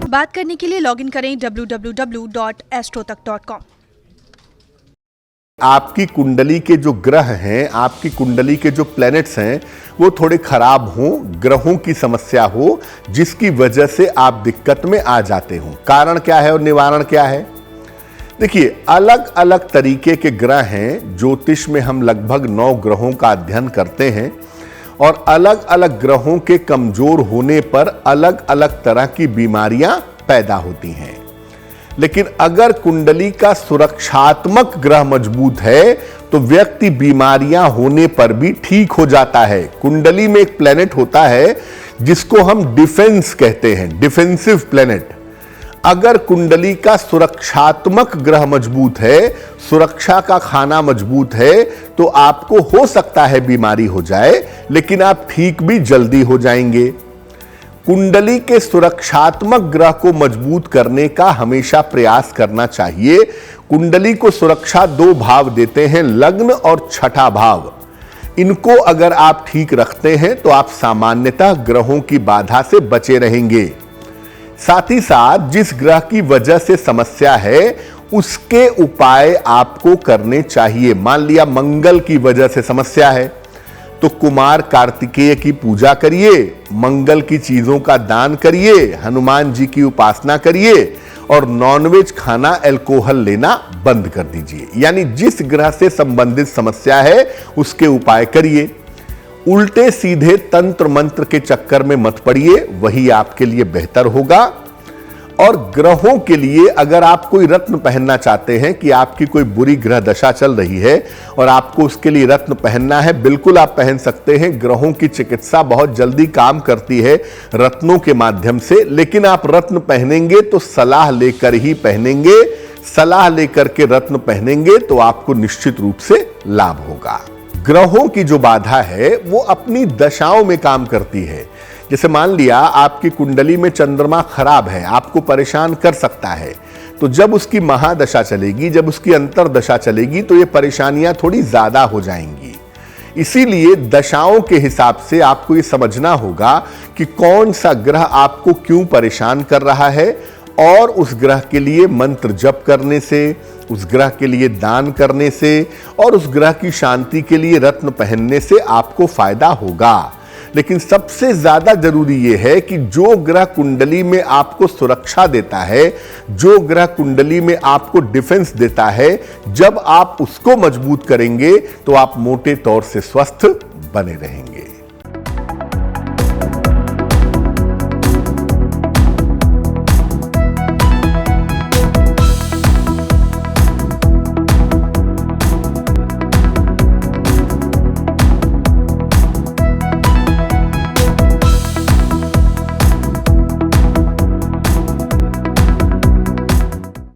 बात करने के लिए लॉगिन करें www.astrotak.com। आपकी कुंडली के जो ग्रह हैं, आपकी कुंडली के जो प्लैनेट्स हैं, वो थोड़े खराब हों, ग्रहों की समस्या हो, जिसकी वजह से आप दिक्कत में आ जाते हो। कारण क्या है और निवारण क्या है? देखिए, अलग अलग तरीके के ग्रह हैं। ज्योतिष में हम लगभग 9 ग्रहों का अध्ययन करते हैं और अलग अलग ग्रहों के कमजोर होने पर अलग अलग तरह की बीमारियां पैदा होती हैं। लेकिन अगर कुंडली का सुरक्षात्मक ग्रह मजबूत है तो व्यक्ति बीमारियां होने पर भी ठीक हो जाता है। कुंडली में एक प्लैनेट होता है जिसको हम डिफेंस कहते हैं, डिफेंसिव प्लैनेट। अगर कुंडली का सुरक्षात्मक ग्रह मजबूत है, सुरक्षा का खाना मजबूत है, तो आपको हो सकता है बीमारी हो जाए, लेकिन आप ठीक भी जल्दी हो जाएंगे। कुंडली के सुरक्षात्मक ग्रह को मजबूत करने का हमेशा प्रयास करना चाहिए। कुंडली को सुरक्षा 2 भाव देते हैं, लग्न और छठा भाव। इनको अगर आप ठीक रखते हैं तो आप सामान्यतः ग्रहों की बाधा से बचे रहेंगे। साथ ही साथ जिस ग्रह की वजह से समस्या है उसके उपाय आपको करने चाहिए। मान लिया मंगल की वजह से समस्या है तो कुमार कार्तिकेय की पूजा करिए, मंगल की चीजों का दान करिए, हनुमान जी की उपासना करिए और नॉनवेज खाना, अल्कोहल लेना बंद कर दीजिए। यानी जिस ग्रह से संबंधित समस्या है उसके उपाय करिए। उल्टे सीधे तंत्र मंत्र के चक्कर में मत पड़िए, वही आपके लिए बेहतर होगा। और ग्रहों के लिए अगर आप कोई रत्न पहनना चाहते हैं कि आपकी कोई बुरी ग्रह दशा चल रही है और आपको उसके लिए रत्न पहनना है, बिल्कुल आप पहन सकते हैं। ग्रहों की चिकित्सा बहुत जल्दी काम करती है रत्नों के माध्यम से। लेकिन आप रत्न पहनेंगे तो सलाह लेकर ही पहनेंगे। सलाह लेकर के रत्न पहनेंगे तो आपको निश्चित रूप से लाभ होगा। ग्रहों की जो बाधा है वो अपनी दशाओं में काम करती है। जैसे मान लिया आपकी कुंडली में चंद्रमा खराब है, आपको परेशान कर सकता है, तो जब उसकी महादशा चलेगी, जब उसकी अंतरदशा चलेगी तो ये परेशानियां थोड़ी ज्यादा हो जाएंगी। इसीलिए दशाओं के हिसाब से आपको ये समझना होगा कि कौन सा ग्रह आपको क्यों परेशान कर रहा है और उस ग्रह के लिए मंत्र जप करने से, उस ग्रह के लिए दान करने से और उस ग्रह की शांति के लिए रत्न पहनने से आपको फायदा होगा। लेकिन सबसे ज्यादा जरूरी यह है कि जो ग्रह कुंडली में आपको सुरक्षा देता है, जो ग्रह कुंडली में आपको डिफेंस देता है, जब आप उसको मजबूत करेंगे तो आप मोटे तौर से स्वस्थ बने रहेंगे।